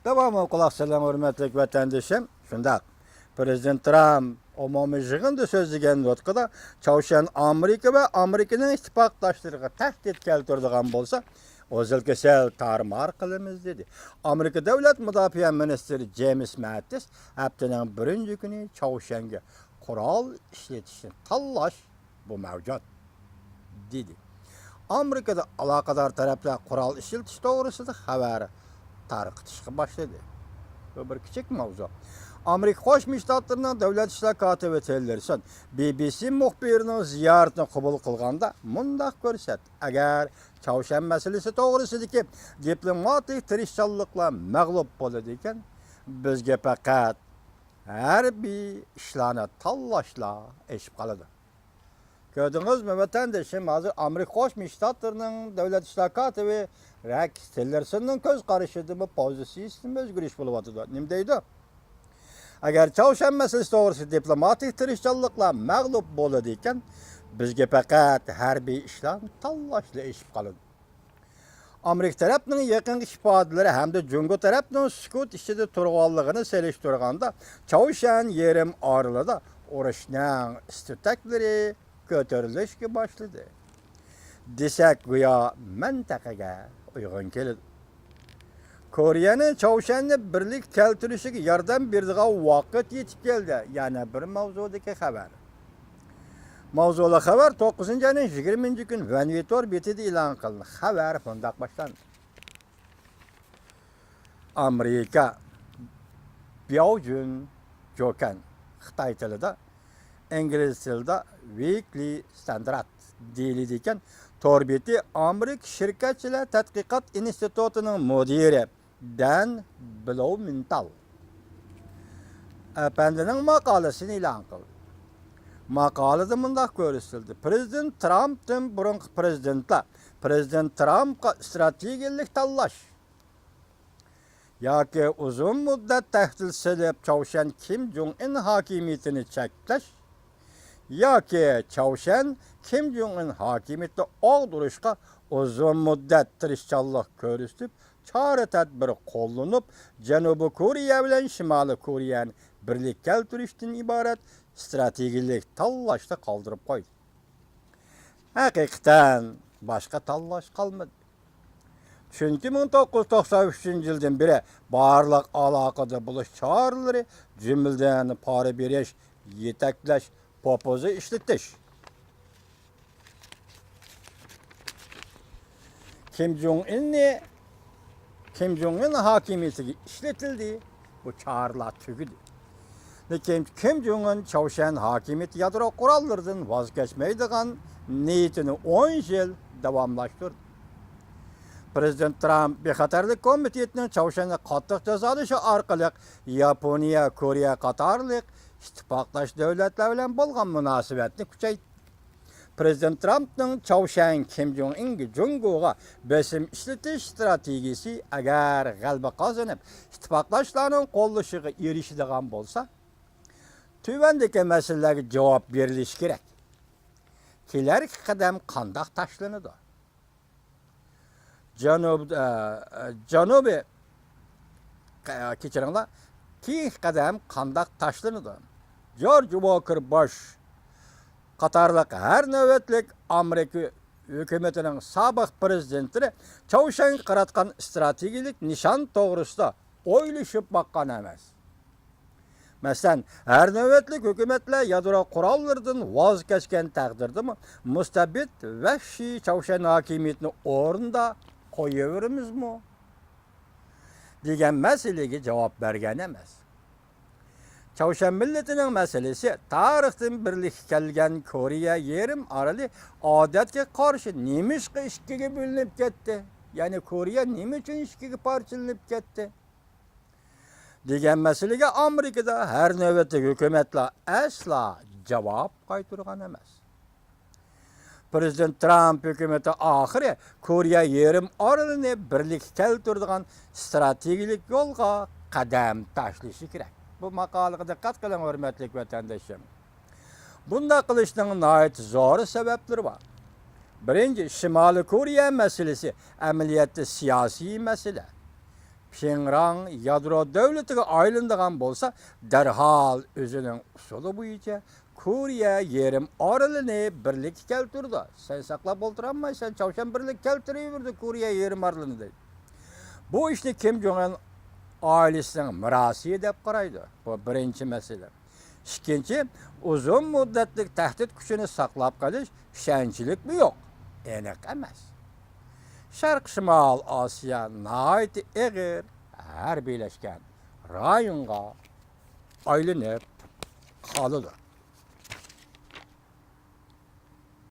Devamlı kulak salan hürmetlik vatandaşım. Şundak. Prezident Trump umumiy yig'inda so'zlagan nutqida Chavshan Amerika va Amerikaning ittifoqdoshlariga tahdid keltiradigan bo'lsa, o'zil kasal tarmar qilamiz dedi. Amerika davlat mudofaa ministri James Mattis haftaning birinchi kuni Chavshanga qurol ishlatishni tanlash bu mavjud dedi. Amerikada aloqador taraflar qurol ishlatish to'g'risida xabar tarqatishga boshladi. Bu bir kichik mavzu. Amerika Qo'shma Shtatlarining davlat ishlar kotibi Tillerson BBC muxbirining ziyoratini qabul qilganda mundaq ko'rsatdi. Agar Chavshan masalasi to'g'risidagi diplomatik tirishchanliklar mag'lub bo'ladi ekan, bizga faqat harbiy ishlarni tanlashlar eshib qoladi. Gördünüzmü vatandaşım hazır Amerika Qo'shma Shtatlarining davlat ishlar kotibi Rex Tillersonning ko'z qarashida bu pozitsiyasida o'zgarish bo'lyapti. Nima deydi? Agar Chavshan masalasi to'g'risida diplomatik tirishchanliklar mag'lub bo'ladi ekan, bizga faqat harbiy ishlarni tanlashla eshib qoladi. Amerika tarafining yaqingi ifodalari hamda Jungo tarafining sukut ichida turganligini selishtirganda Chavshan yerim oralida urushning istiqbollari ko'tarilishga boshladi. Desak go'yo mintaqaga uyg'un keladi. Koreyaning Chavshanni birlik keltirishiga yordam beradigan vaqt yetib keldi. Yana bir mavzudagi xabar. Mavzuli xabar 9-ayning 20-kun Vanvitor betida e'lon qilindi. Xabar bundoq boshlandi. Amerika Biaojun Jokan Xitoy tilida, ingliz tilida Weekly Standard deyiladi ekan. Torbeti Amerika Shirkatchilar tadqiqot institutining mudiri Dan Blumenthal apandining maqolasini e'lon qildi. Maqolada mundaq ko'rsatildi. Prezident Trumpdan burungi prezidentlar Prezident Trumpga strategik tanlash yoki uzun muddat tahdid solib Chavshan Kim Jong-un hokimiyatini cheklash yoki Chavshan Kim Jong-un hokimiyatini og'dirishga uzun muddat tirishchanlik ko'rsatib, chora tadbir qo'llanib, Janubiy Koreya bilan Shimoliy Koreyani birlik keltirishdan iborat strategik tanlashda qoldirib qo'ydi. Haqiqatan boshqa tanlash qolmadi. Chunki 1993-yildan beri barliq aloqada bo'lish choralari, jumladan pora berish, yetaklash, popoza ishlatish. Kim Jong-un hokimiyatiga ishlatildi, bu choralar tugadi. Lekin Kim Jong-un Chavshan hokimiyati yadro qurollaridan voz kechmaydigan niyatini 10 yil davomlashtirdi. Prezident Trump bexatarlik komitetining Chavshanni qattiq jazolashi orqali Yaponiya, Koreya qatorliq ittifoqdosh davlatlar bilan bo'lgan munosabatni kuchaytirdi. Prezident Trumpning Chavshan Kim Jong-unga Jungoga besim ishlatish strategiyasi agar g'alaba qozonib, ittifoqdoshlarning qo'llashiga erishadigan bo'lsa, tuvandagi masalalarga javob berilishi kerak. Kelarki qadam qandoq tashlanadi? Janubiy kechiringlar, keyingi qadam qandoq tashlanadi? George Walker Bush qatorliq har navbatlik Amerika hukumatining sobiq prezidenti Chavshan qaratgan strategik nishon to'g'risida o'ylashib boqqan emas. Masalan, har navbatlik hukumatlar yadro qurollaridan voz kechgan taqdirda mustabid vahshiy Chavshan hokimiyatini o'rnida qo'yaveramizmi degan masalaga javob bergan emas. Chavshan millatining masalasi tarixdan birlik kelgan Koreya yerim orali odatga qarshi nima ishga bo'linib ketdi? Ya'ni Koreya nima uchun ishga parchalanib ketdi? degan masalaga Amerikada har navbatdagi hukumatlar asla javob qaytargan emas. Prezident Trump hukumati oxiri Koreya yerim oralini birlik keltiradigan strategik yo'lga qadam tashlashi kerak. Bu maqolaga diqqat qiling hurmatli vatandoshim. Bunda qilishning nihoyat zo'r sabablari bor. Birinchi, Shimoliy Koreya masalasi amaliyotda siyosiy masala. Pxenyan yadro devletiga aylandigan bolsa, derhal özünün usulu boyunca Kuriya yerim oralini birlik keltirdi. Sen saqlab o'tiranmaysan, Çavuşan birlik keltiriverdi Kuriya yerim oralini deydi. Bu ishni Kim Jong-un ailəsinin mirasi deb qaraydı. Bu birinci mesele. İkinci, uzun müddetlik tehdit gücünü saqlab qalish ishonchlik mi yo'q? Aniq emas. Sharq Şimal Asiya nəhayət əgir hərbiləşkən rayonga aylanıb qalıdır.